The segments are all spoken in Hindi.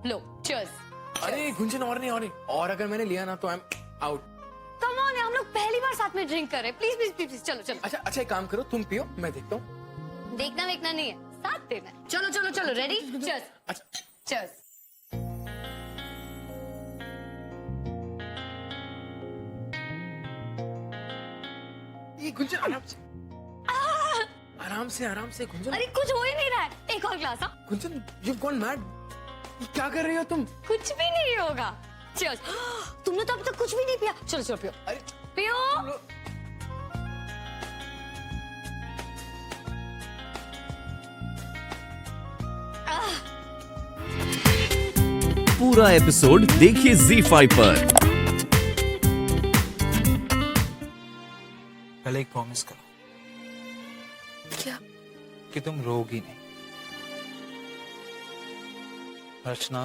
लो चीयर्स। अरे गुंजन और नहीं और अगर मैंने लिया ना तो I am out. Come on, हम लोग पहली बार साथ में ड्रिंक कर रहे हैं, प्लीज प्लीज प्लीज चलो चलो। अच्छा एक काम करो, तुम पियो मैं देखता हूँ। देखना वेखना नहीं है, साथ देना है। चलो चलो चलो, रेडी? चीयर्स। अच्छा चीयर्स। ये गुंजन आराम से गुंजन। अरे कुछ हो ही नहीं रहा है, एक और ग्लास। हाँ गुंजन यू गॉन मैड, क्या कर रही हो तुम? कुछ भी नहीं होगा। चीयर्स। तुमने तो अब तक कुछ भी नहीं पिया, चलो चलो पियो। अरे पियो। पूरा एपिसोड देखिए ZEE5 पर। पहले एक प्रॉमिस करो। क्या? कि तुम रोगी नहीं। रचना,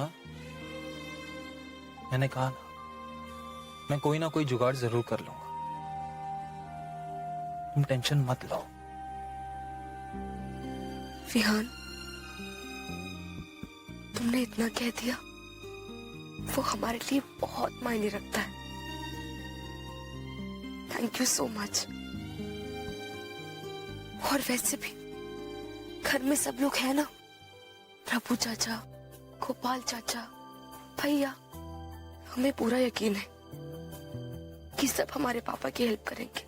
मैंने कहा ना, मैं कोई ना कोई जुगाड़ जरूर कर लूंगा। तुम टेंशन मत लो। विहान, तुमने इतना कह दिया, वो हमारे लिए बहुत मायने रखता है। Thank you so much. और वैसे भी घर में सब लोग हैं ना, प्रभु चाचा, गोपाल चाचा, भैया, हमें पूरा यकीन है कि सब हमारे पापा की हेल्प करेंगे।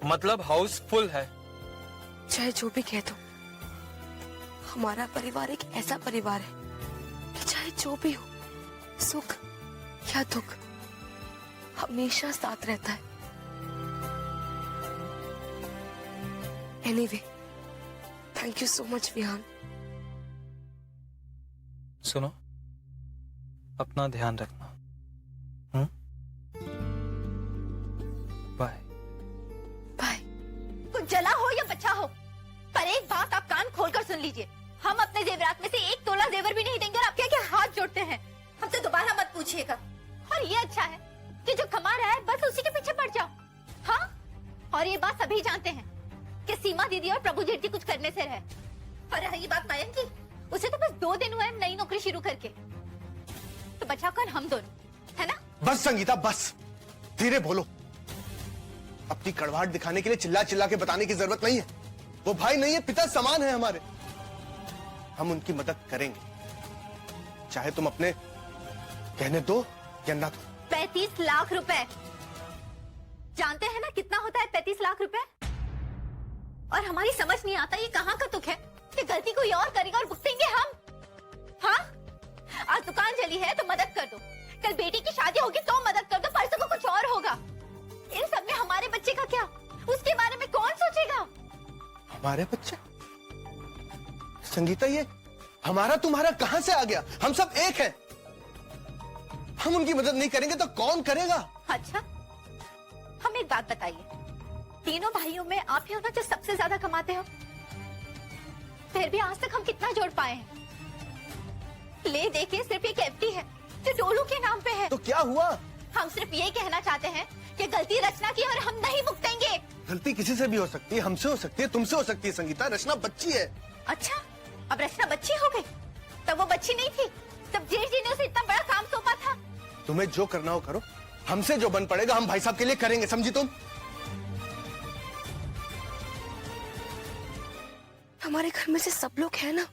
मतलब हाउस फुल है। चाहे जो भी कह दो, हमारा परिवार एक ऐसा परिवार है कि चाहे जो भी हो, सुख या दुख, हमेशा साथ रहता है। Anyway, thank you so much Vihaan. सुनो, अपना ध्यान रखना। बाय। बाय। कुछ जला हो या बचा हो, पर एक बात आप कान खोलकर सुन लीजिए, हम अपने जेवरात में से 1 तोला जेवर भी नहीं देंगे और आप क्या क्या हाथ जोड़ते हैं। हमसे दोबारा मत पूछिएगा। और ये अच्छा है कि जो कमा रहा है बस उसी के पीछे पड़ जाओ। हाँ, और ये बात सभी जानते हैं कि सीमा दीदी और प्रभु जेठ जी कुछ करने से रहे। और रही बात मायन की, उसे तो बस 2 दिन हुए नई नौकरी शुरू करके, तो बचा कौन? हम दोनों, है ना? बस संगीता बस, धीरे बोलो। अपनी कड़वाहट दिखाने के लिए चिल्ला चिल्ला के बताने की जरूरत नहीं है। वो भाई नहीं है, पिता समान है हमारे। हम उनकी मदद करेंगे, चाहे तुम अपने कहने दो या ना दो। 35 लाख रुपए, जानते हैं ना कितना होता है 35 लाख रुपए? और हमारी समझ नहीं आता ये कहाँ का तुक है कि गलती कोई और करेगा और भुगतेंगे हम। हाँ, आज दुकान जली है तो मदद कर दो, कल बेटी की शादी होगी तो मदद कर दो, परसों को कुछ और होगा। इन सब में हमारे बच्चे का क्या, उसके बारे में कौन सोचेगा? हमारे बच्चे? संगीता, ये हमारा तुम्हारा कहां से आ गया? हम सब एक हैं। हम उनकी मदद नहीं करेंगे तो कौन करेगा? अच्छा, हम एक बात बताइए, तीनों भाइयों में आप ही हो ना जो सबसे ज्यादा कमाते हो? फिर भी आज तक हम कितना जोड़ पाए हैं? ले देखिए, सिर्फ एक एफडी है जो डोलू के नाम पे है। तो क्या हुआ? हम सिर्फ ये कहना चाहते हैं कि गलती रचना की और हम नहीं भुगतेंगे। गलती किसी से भी हो सकती है, हमसे हो सकती है, तुमसे हो सकती है संगीता। रचना बच्ची है। अच्छा, अब रचना बच्ची हो गई? तब वो बच्ची नहीं थी, तब जेठ जी ने उसे इतना बड़ा काम सौंपा था। तुम्हें जो करना हो करो, हमसे जो बन पड़ेगा हम भाई साहब के लिए करेंगे, समझी तुम? हमारे घर में से सब लोग हैं ना,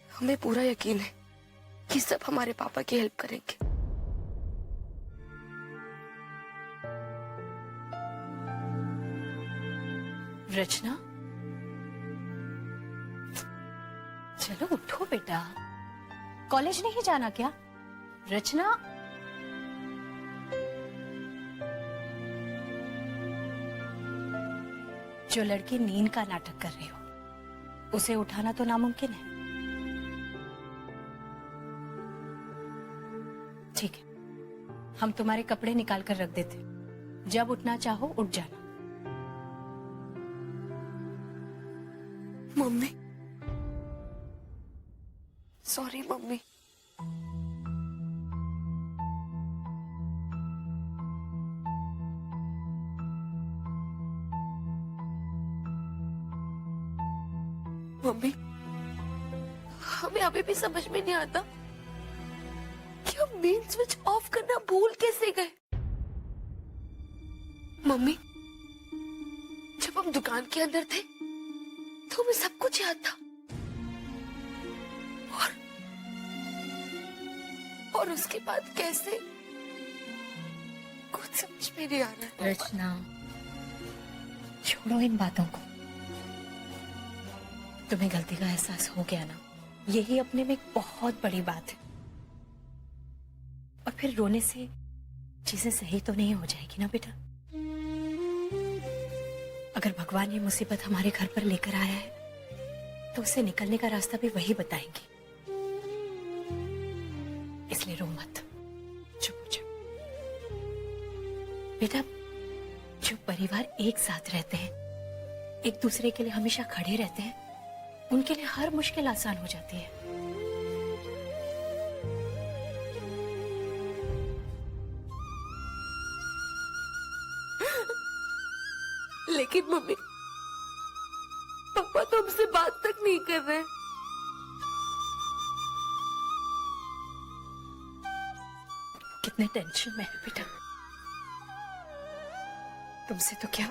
हमें पूरा यकीन है कि सब हमारे पापा की हेल्प करेंगे। रचना, चलो उठो बेटा, कॉलेज नहीं जाना क्या? रचना, जो लड़की नींद का नाटक कर रही हो उसे उठाना तो नामुमकिन है। ठीक है, हम तुम्हारे कपड़े निकाल कर रख देते, जब उठना चाहो उठ जाना। Mummy, sorry mummy. मम्मी, हमें अभी भी समझ में नहीं आता कि हम मेन स्विच ऑफ करना भूल कैसे गए। मम्मी, जब हम दुकान के अंदर थे तो हमें सब कुछ याद था, और उसके बाद कैसे, कुछ समझ में नहीं आ रहा है। रचना, छोड़ो इन बातों को। तुम्हें गलती का एहसास हो गया ना, यही अपने में एक बहुत बड़ी बात है। और फिर रोने से चीजें सही तो नहीं हो जाएगी ना बेटा। अगर भगवान ये मुसीबत हमारे घर पर लेकर आया है तो उससे निकलने का रास्ता भी वही बताएंगे। इसलिए रो मत, चुप हो जाओ बेटा। जो परिवार एक साथ रहते हैं, एक दूसरे के लिए हमेशा खड़े रहते हैं, उनके लिए हर मुश्किल आसान हो जाती है। लेकिन मम्मी, पापा तो हमसे बात तक नहीं कर रहे। कितने टेंशन में है बेटा। तुमसे तो क्या,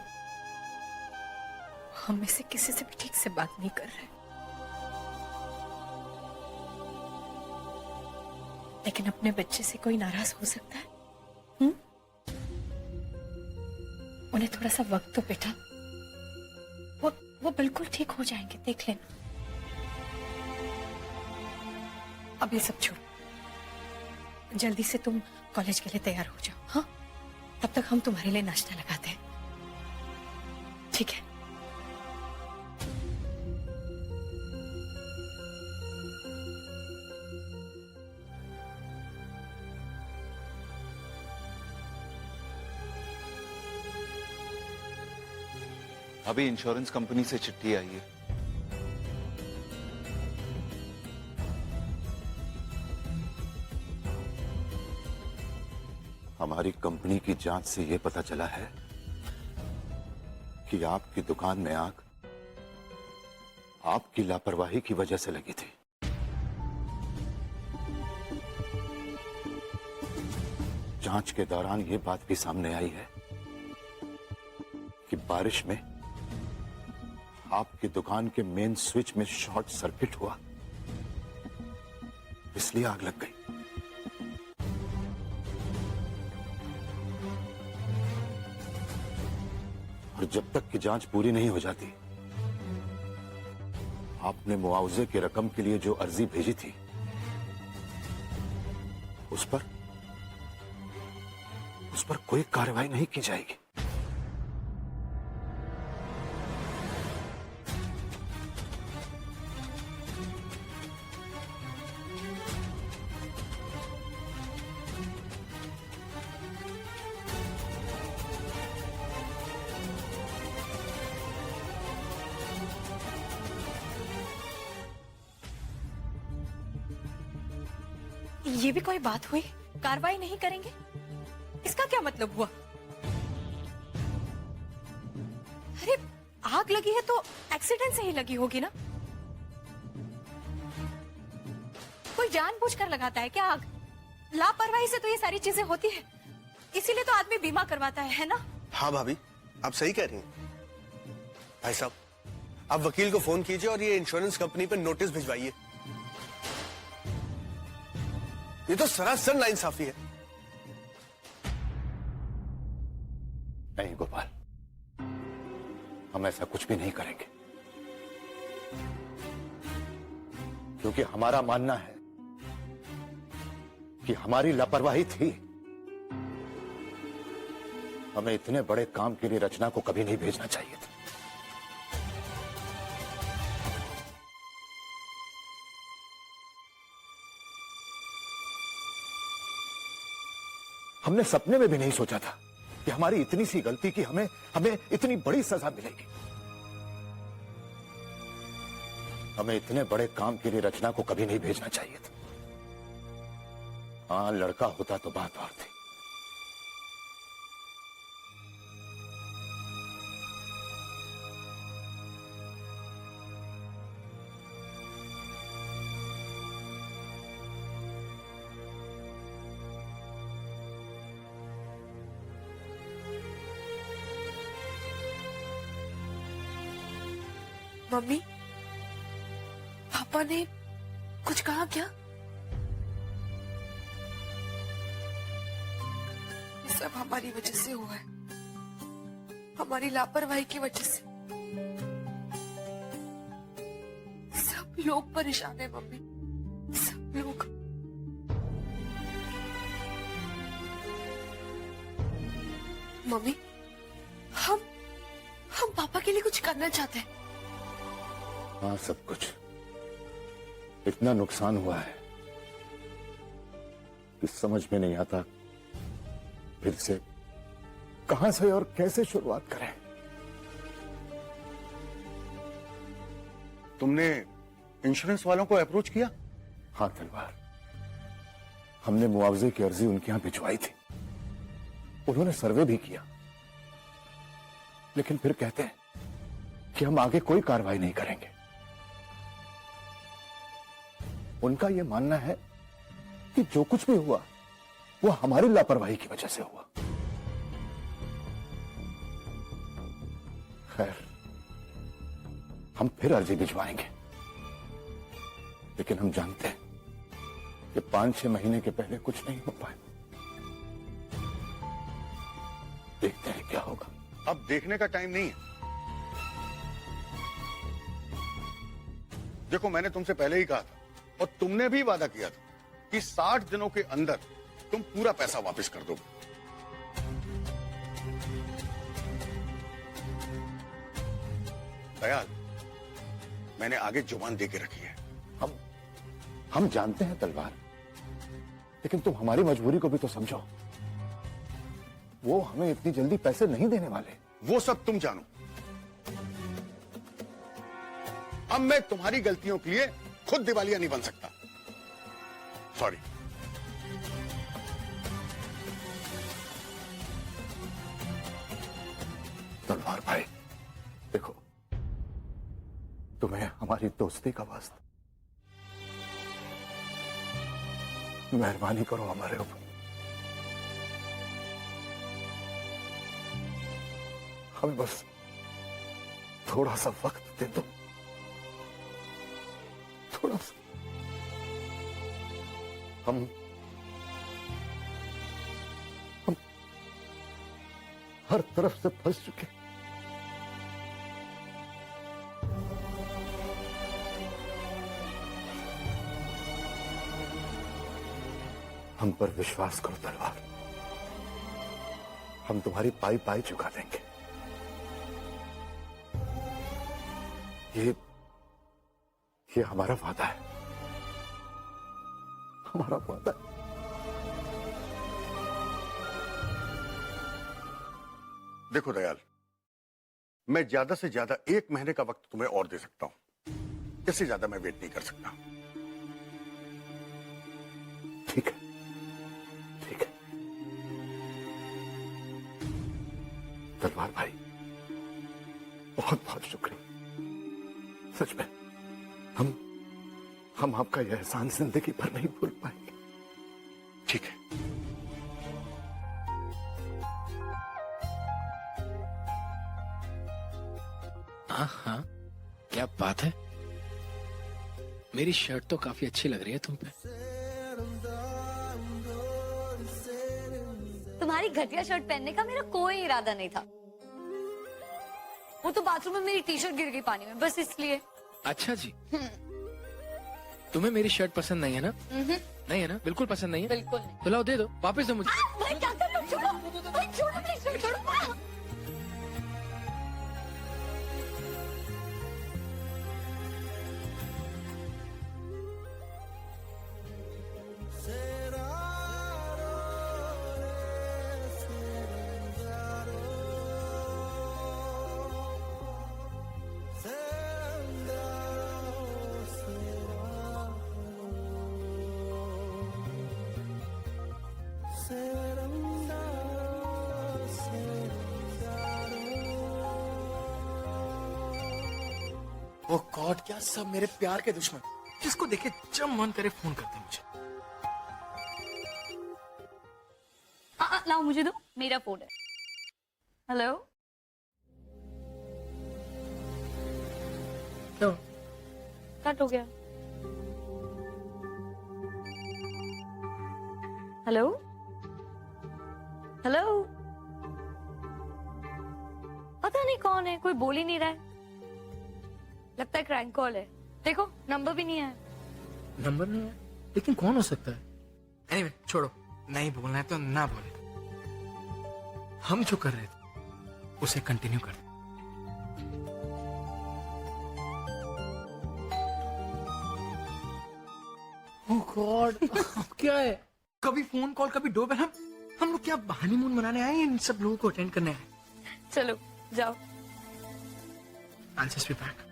हम में से किसी से भी ठीक से बात नहीं कर रहे। लेकिन अपने बच्चे से कोई नाराज हो सकता है? उन्हें थोड़ा सा वक्त दो बेटा, वो बिल्कुल ठीक हो जाएंगे, देख लेना। अब ये सब छोड़ो, जल्दी से तुम कॉलेज के लिए तैयार हो जाओ। हाँ, तब तक हम तुम्हारे लिए नाश्ता लगाते हैं, ठीक है? अभी इंश्योरेंस कंपनी से चिट्ठी आई है। हमारी कंपनी की जांच से यह पता चला है कि आपकी दुकान में आग आपकी लापरवाही की वजह से लगी थी। जांच के दौरान यह बात भी सामने आई है कि बारिश में आपकी दुकान के मेन स्विच में शॉर्ट सर्किट हुआ, इसलिए आग लग गई। और जब तक की जांच पूरी नहीं हो जाती, आपने मुआवजे की रकम के लिए जो अर्जी भेजी थी, उस पर कोई कार्रवाई नहीं की जाएगी। ये भी कोई बात हुई? कार्रवाई नहीं करेंगे, इसका क्या मतलब हुआ? अरे आग लगी है तो एक्सीडेंट से ही लगी होगी ना। कोई जानबूझकर लगाता है क्या आग? लापरवाही से तो ये सारी चीजें होती है, इसीलिए तो आदमी बीमा करवाता है ना? हाँ भाभी, आप सही कह रही हैं। भाई साहब, आप वकील को फोन कीजिए और ये इंश्योरेंस कंपनी पर नोटिस भिजवाइए। ये तो सरासर नाइंसाफी है। नहीं गोपाल, हम ऐसा कुछ भी नहीं करेंगे, क्योंकि हमारा मानना है कि हमारी लापरवाही थी। हमें इतने बड़े काम के लिए रचना को कभी नहीं भेजना चाहिए था। हमने सपने में भी नहीं सोचा था कि हमारी इतनी सी गलती की हमें इतनी बड़ी सजा मिलेगी। हमें इतने बड़े काम के लिए रचना को कभी नहीं भेजना चाहिए था। हाँ, लड़का होता तो बात और थी। मम्मी, पापा ने कुछ कहा क्या? ये सब हमारी वजह से हुआ है, हमारी लापरवाही की वजह से। सब लोग परेशान है मम्मी, सब लोग। मम्मी, हम पापा के लिए कुछ करना चाहते हैं। हाँ, सब कुछ। इतना नुकसान हुआ है कि समझ में नहीं आता फिर से कहां से और कैसे शुरुआत करें। तुमने इंश्योरेंस वालों को अप्रोच किया? हाँ तलवार, हमने मुआवजे की अर्जी उनके यहां भिजवाई थी। उन्होंने सर्वे भी किया, लेकिन फिर कहते हैं कि हम आगे कोई कार्रवाई नहीं करेंगे। उनका यह मानना है कि जो कुछ भी हुआ वो हमारी लापरवाही की वजह से हुआ। खैर, हम फिर अर्जी भिजवाएंगे, लेकिन हम जानते हैं कि 5-6 महीने के पहले कुछ नहीं हो पाए। देखते हैं क्या होगा। अब देखने का टाइम नहीं है। देखो, मैंने तुमसे पहले ही कहा था और तुमने भी वादा किया था कि 60 दिनों के अंदर तुम पूरा पैसा वापस कर दोगे। दयाल, मैंने आगे जुबान दे के रखी है। हम जानते हैं तलवार, लेकिन तुम हमारी मजबूरी को भी तो समझो। वो हमें इतनी जल्दी पैसे नहीं देने वाले। वो सब तुम जानो। अब मैं तुम्हारी गलतियों के लिए खुद दिवालिया नहीं बन सकता। सॉरी। तलवार भाई, देखो, तुम्हें हमारी दोस्ती का वास्ता, मेहरबानी करो हमारे ऊपर। हमें बस थोड़ा सा वक्त दे दो, थोड़ा सा। हम हर तरफ से फंस चुके। हम पर विश्वास करो तलवार, हम तुम्हारी पाई पाई चुका देंगे। ये हमारा वादा है, हमारा वादा है। देखो दयाल, मैं ज्यादा से ज्यादा 1 महीने का वक्त तुम्हें और दे सकता हूं। इससे ज्यादा मैं वेट नहीं कर सकता। ठीक है, ठीक है। तलवार भाई, बहुत बहुत शुक्रिया। सच में हम आपका यह एहसान जिंदगी भर नहीं भूल पाएंगे। ठीक है। हाँ हाँ, क्या बात है। मेरी शर्ट तो काफी अच्छी लग रही है तुम पे। तुम्हारी घटिया शर्ट पहनने का मेरा कोई इरादा नहीं था। वो तो बाथरूम में मेरी टी शर्ट गिर गई पानी में, बस इसलिए। अच्छा जी। तुम्हें मेरी शर्ट पसंद नहीं है ना? नहीं है ना? बिल्कुल पसंद नहीं है? बिल्कुल नहीं। तो लाओ, दे दो, वापस दो मुझे। भाई क्या कर रहे हो? छोड़ो भाई, छोड़ो प्लीज, छोड़ो। ओ गॉड, क्या सब मेरे प्यार के दुश्मन, जिसको देखे जब मन करे फोन करते हैं मुझे। लाओ मुझे दो, मेरा फोन है। हेलो, क्यों? कट हो गया। हेलो हेलो, पता नहीं कौन है, कोई बोल ही नहीं रहा है। लगता है क्रैंक कॉल है। देखो नंबर भी नहीं है। नंबर नहीं है, लेकिन कौन हो सकता है? एनीवे छोड़ो, नहीं बोलना है तो ना बोले। हम जो कर रहे थे उसे कंटिन्यू कर। ओह गॉड, क्या है? कभी फोन कॉल, कभी डोरबेल। हम लोग क्या हनीमून मनाने आए हैं? इन सब लोगों को अटेंड करने आए। चलो जाओ। I'll just be back.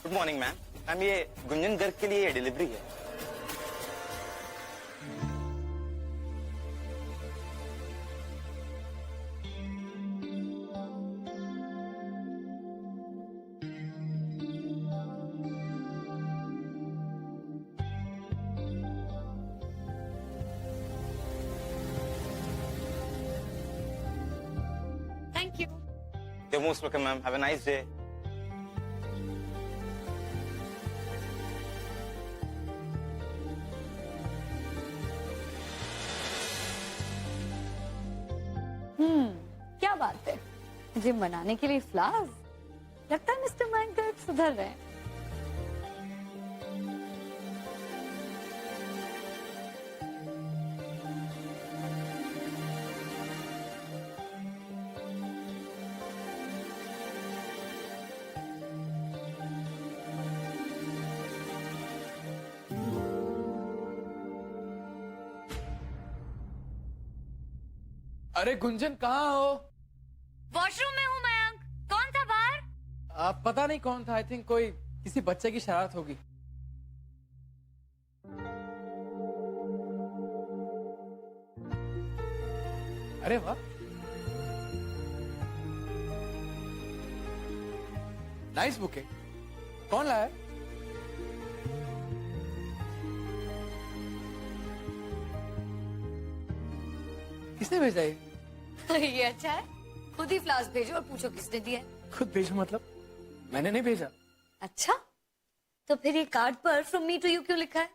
Good morning ma'am. Ma'am ये गुंजन गर्ग के लिए डिलीवरी है। Thank you. You're most welcome, ma'am. Have a nice day. क्या बात है, जिम बनाने के लिए फ्लावर्स। लगता है मिस्टर मैंगर्ड सुधर रहे हैं। अरे गुंजन कहाँ हो? वॉशरूम में हूँ मयंक। कौन था बाहर? पता नहीं कौन था। आई थिंक कोई किसी बच्चे की शरारत होगी। अरे वाह, नाइस बुके। कौन लाया? किसने भेजा ये? ये अच्छा है, खुद ही फ्लावर्स भेजो और पूछो किसने दिया है। खुद भेजो मतलब? मैंने नहीं भेजा। अच्छा, तो फिर ये कार्ड पर फ्रॉम मी टू यू क्यों लिखा है?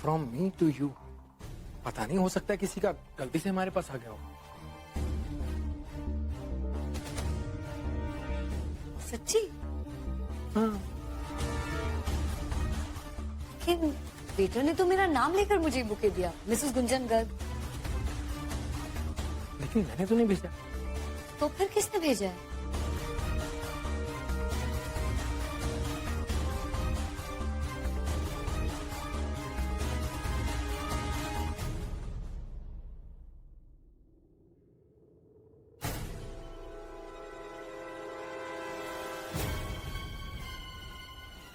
फ्रॉम मी टू यू, पता नहीं, हो सकता है किसी का गलती से हमारे पास आ गया हो। सच्ची? हाँ। लेकिन वेटर ने तो मेरा नाम लेकर मुझे बुके दिया, मिसेस गुंजन गर्ग। लेकिन मैंने तो नहीं भेजा। तो फिर किसने भेजा है?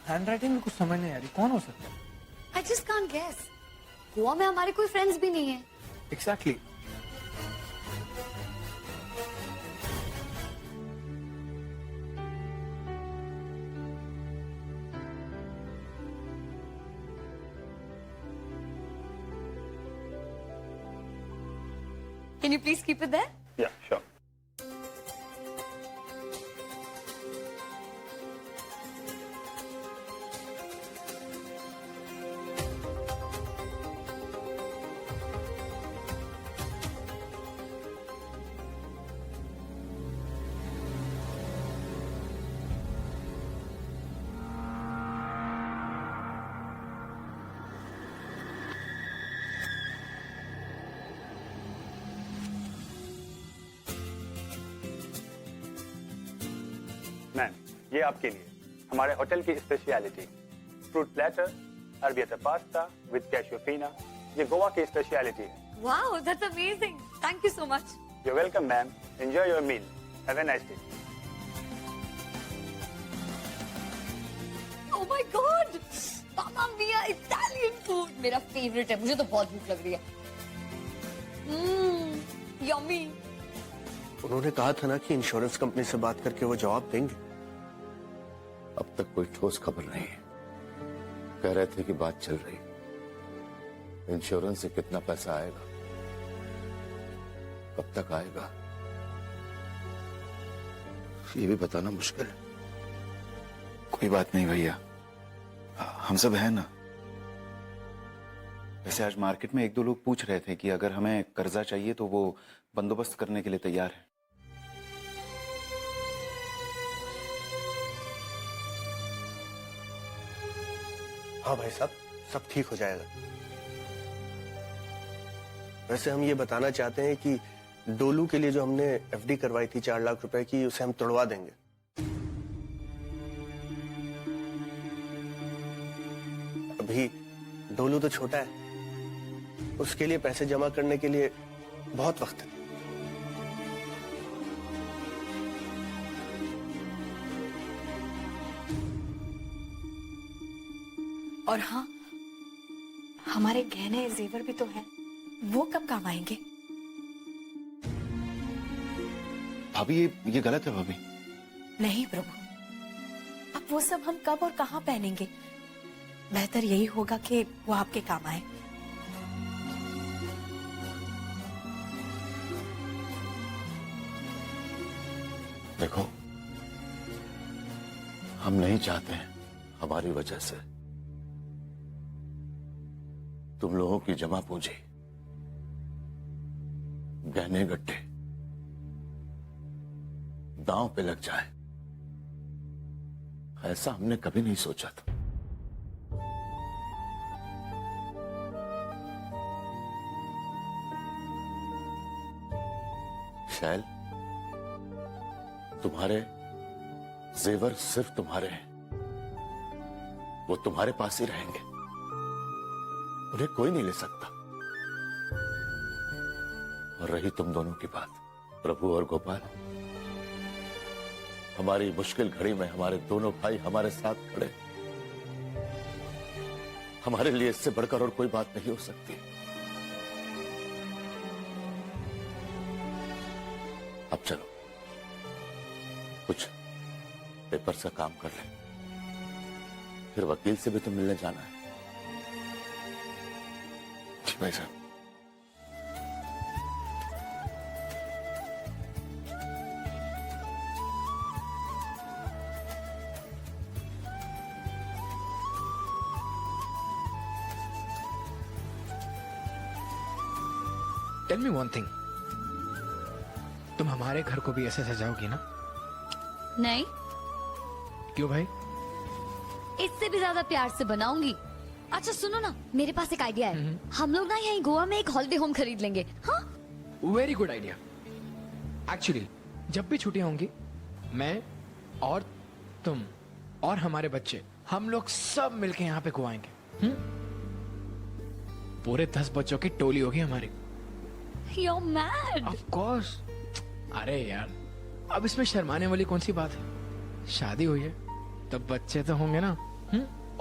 हैंडराइटिंग में कुछ समझ नहीं आ रही, कौन हो सकता है? I just can't guess. Goa में हमारे कोई फ्रेंड्स भी नहीं है। Exactly. Can you please keep it there? Yeah, sure. Ma'am, ये आपके लिए हमारे होटल की speciality fruit platter, arrabbiata pasta with cashew फीना, ये गोवा की स्पेशलिटी है। Wow, that's amazing. Thank you so much. You're welcome, ma'am. Enjoy your meal. Have a nice day. Oh my God, mamma mia Italian food मेरा फेवरेट है, मुझे तो बहुत भूख लग रही है। यम्मी। उन्होंने कहा था ना कि इंश्योरेंस कंपनी से बात करके वो जवाब देंगे। अब तक कोई ठोस खबर नहीं है। कह रहे थे कि बात चल रही, इंश्योरेंस से कितना पैसा आएगा, कब तक आएगा, ये भी बताना मुश्किल है। कोई बात नहीं भैया, हम सब हैं ना। वैसे आज मार्केट में एक दो लोग पूछ रहे थे कि अगर हमें कर्जा चाहिए तो वो बंदोबस्त करने के लिए तैयार है। हाँ भाई साहब, सब ठीक हो जाएगा। वैसे हम ये बताना चाहते हैं कि डोलू के लिए जो हमने एफडी करवाई थी 4 लाख रुपए की, उसे हम तोड़वा देंगे। अभी डोलू तो छोटा है, उसके लिए पैसे जमा करने के लिए बहुत वक्त है। और हाँ, हमारे गहने जेवर भी तो हैं, वो कब काम आएंगे? भाभी ये गलत है भाभी। नहीं प्रभु, अब वो सब हम कब और कहाँ पहनेंगे? बेहतर यही होगा कि वो आपके काम आए। देखो, हम नहीं चाहते हैं हमारी वजह से तुम लोगों की जमा पूंजी, गहने गट्टे दांव पे लग जाए। ऐसा हमने कभी नहीं सोचा था। शैल, तुम्हारे जेवर सिर्फ तुम्हारे हैं, वो तुम्हारे पास ही रहेंगे, उन्हें कोई नहीं ले सकता। और रही तुम दोनों की बात, प्रभु और गोपाल, हमारी मुश्किल घड़ी में हमारे दोनों भाई हमारे साथ खड़े। हमारे लिए इससे बढ़कर और कोई बात नहीं हो सकती। अब चलो कुछ पेपर से काम कर ले, फिर वकील से भी तो मिलने जाना है। जी भाई साहब। टेल मी वन थिंग, तुम हमारे घर को भी ऐसे सजाओगी ना? नहीं, क्यों भाई? इससे भी ज्यादा प्यार से बनाऊंगी। अच्छा सुनो ना, मेरे पास एक आइडिया है। हम लोग ना यहीं गोवा में एक हॉलिडे होम खरीद लेंगे। हाँ, वेरी गुड आइडिया। एक्चुअली जब भी छुट्टियां होंगी, मैं और तुम और हमारे बच्चे, हम लोग सब मिलके यहाँ पे गोवाएंगे। पूरे 10 बच्चों की टोली होगी हमारी। You're mad. Of course. अरे यार, अब इसमें शर्माने वाली कौन सी बात है? शादी हुई है तब बच्चे तो होंगे ना।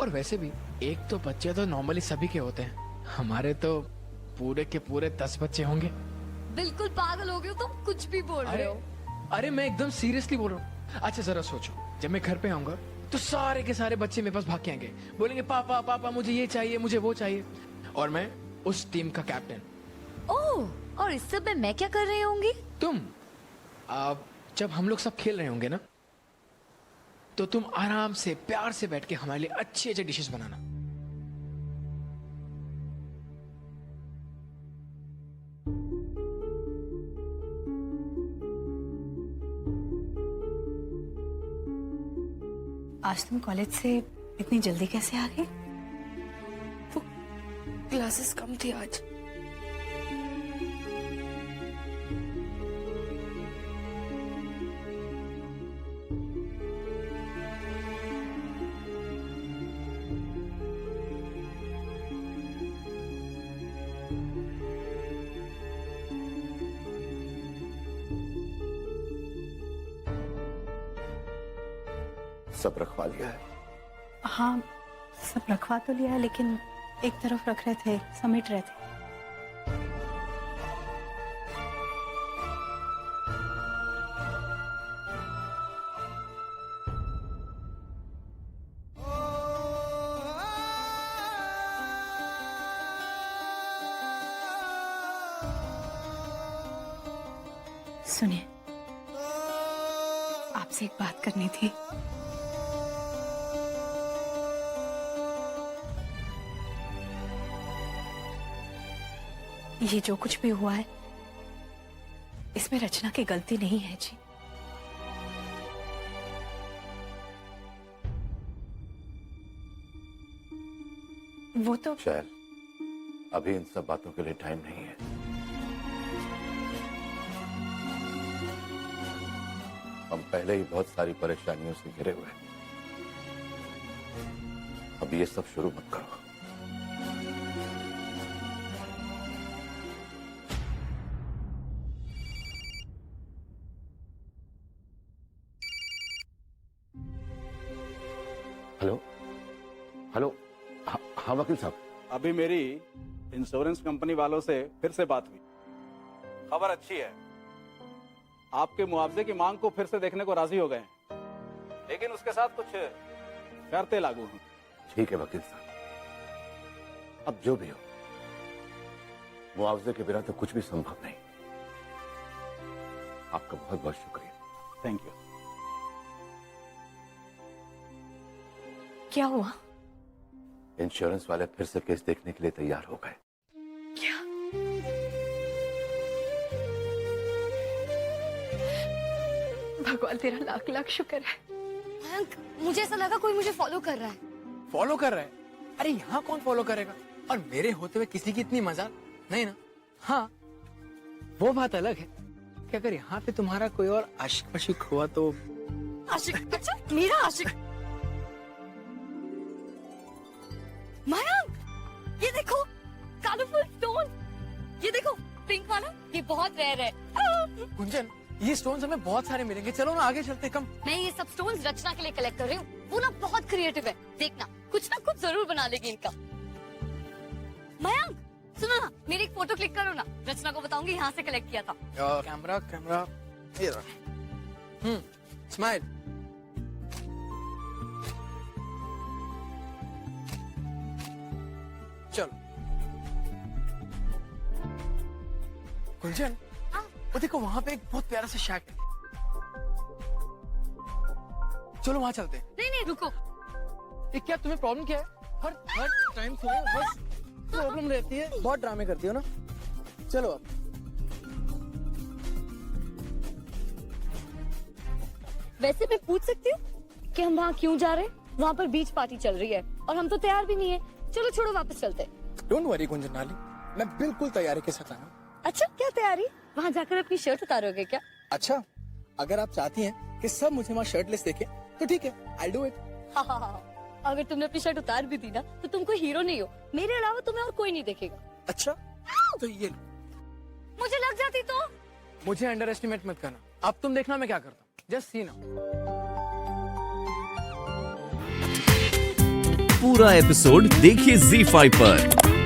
और वैसे भी एक तो बच्चे तो नॉर्मली सभी के होते हैं, हमारे तो पूरे के पूरे 10 बच्चे होंगे। बिल्कुल पागल हो गए हो तुम, कुछ भी बोल रहे हो। अरे मैं एकदम सीरियसली बोल रहा हूँ। अच्छा जरा सोचो, जब मैं घर पे आऊंगा तो सारे के सारे बच्चे मेरे पास भाग के आएंगे, बोलेंगे पापा पापा मुझे ये चाहिए, मुझे वो चाहिए, और मैं उस टीम का कैप्टन। ओह, और इस सब में मैं क्या कर रही होंगी? तुम जब हम लोग सब खेल रहे होंगे ना, तो तुम आराम से प्यार से बैठ के हमारे लिए अच्छे अच्छे डिशेस बनाना। आज तुम कॉलेज से इतनी जल्दी कैसे आ गए? वो क्लासेस कम थी आज। सब रखवा लिया है? हाँ, सब रखवा तो लिया है, लेकिन एक तरफ रख रहे थे, समेट रहे थे। सुनिए, आपसे एक बात करनी थी। ये जो कुछ भी हुआ है, इसमें रचना की गलती नहीं है जी। वो तो शैल, अभी इन सब बातों के लिए टाइम नहीं है। हम पहले ही बहुत सारी परेशानियों से घिरे हुए हैं। अब ये सब शुरू मत करो। हेलो हेलो, हाँ वकील साहब। अभी मेरी इंश्योरेंस कंपनी वालों से फिर से बात हुई। खबर अच्छी है, आपके मुआवजे की मांग को फिर से देखने को राजी हो गए हैं, लेकिन उसके साथ कुछ शर्तें लागू हैं। ठीक है वकील साहब, अब जो भी हो, मुआवजे के बिना तो कुछ भी संभव नहीं। आपका बहुत बहुत शुक्रिया। Thank you. क्या हुआ? इंश्योरेंस वाले फिर से केस देखने के लिए तैयार हो गए। क्या? भगवान तेरा लाख लाख शुक्र है। मयंक, मुझे ऐसा लगा कोई मुझे फॉलो कर रहा है। फॉलो कर रहा है? अरे यहाँ कौन फॉलो करेगा? और मेरे होते हुए किसी की इतनी मजाल नहीं ना। हाँ, वो बात अलग है कि अगर यहाँ पे तुम्हारा कोई और आशिक पशिक हुआ तो। आशिक? अच्छा, मेरा आशिक? मयंक, ये देखो कलरफुल स्टोन, ये देखो पिंक वाला, ये बहुत रेयर है। गुंजन, ये स्टोन्स हमें बहुत सारे मिलेंगे, चलो ना आगे चलते। कम, मैं ये सब स्टोन्स रचना के लिए कलेक्ट कर रही हूँ। वो ना बहुत क्रिएटिव है, देखना कुछ ना कुछ जरूर बना लेगी इनका। मयंक, सुनो ना, मेरी एक फोटो क्लिक करो ना, रचना को बताऊंगी यहाँ से कलेक्ट किया था। कैमरा कैमरा, ये रहा। स्माइल। चलो गुंजन, वो देखो वहां पे एक बहुत प्यारा सा शैक है, चलो वहां चलते हैं। नहीं नहीं रुको। ये क्या, तुम्हें प्रॉब्लम क्या है? हर टाइम तुम्हें बस प्रॉब्लम रहती है, बहुत ड्रामे करती हो ना। चलो अब। वैसे मैं पूछ सकती हूँ कि हम वहाँ क्यों जा रहे हैं? वहाँ पर बीच पार्टी चल रही है और हम तो तैयार भी नहीं है। चलो छोड़ो, वापस चलते हैं। डोंट वरी गुंजन नाली, मैं बिल्कुल तैयारी के साथ आया। अच्छा, क्या तैयारी? वहाँ जाकर अपनी शर्ट उतारोगे क्या? अच्छा, अगर आप चाहती हैं कि सब मुझे वहाँ शर्टलेस देखें तो ठीक है, I'll do it। हाँ, अगर तुमने अपनी शर्ट उतार भी दी ना तो तुम कोई हीरो नहीं हो, मेरे अलावा तुम्हें और कोई नहीं देखेगा। अच्छा, तो ये लो। मुझे लग जाती तो? मुझे अंडर एस्टिमेट मत करना, अब तुम देखना मैं क्या करता हूँ, जस्ट सी ना। पूरा एपिसोड देखिए ZEE5 पर।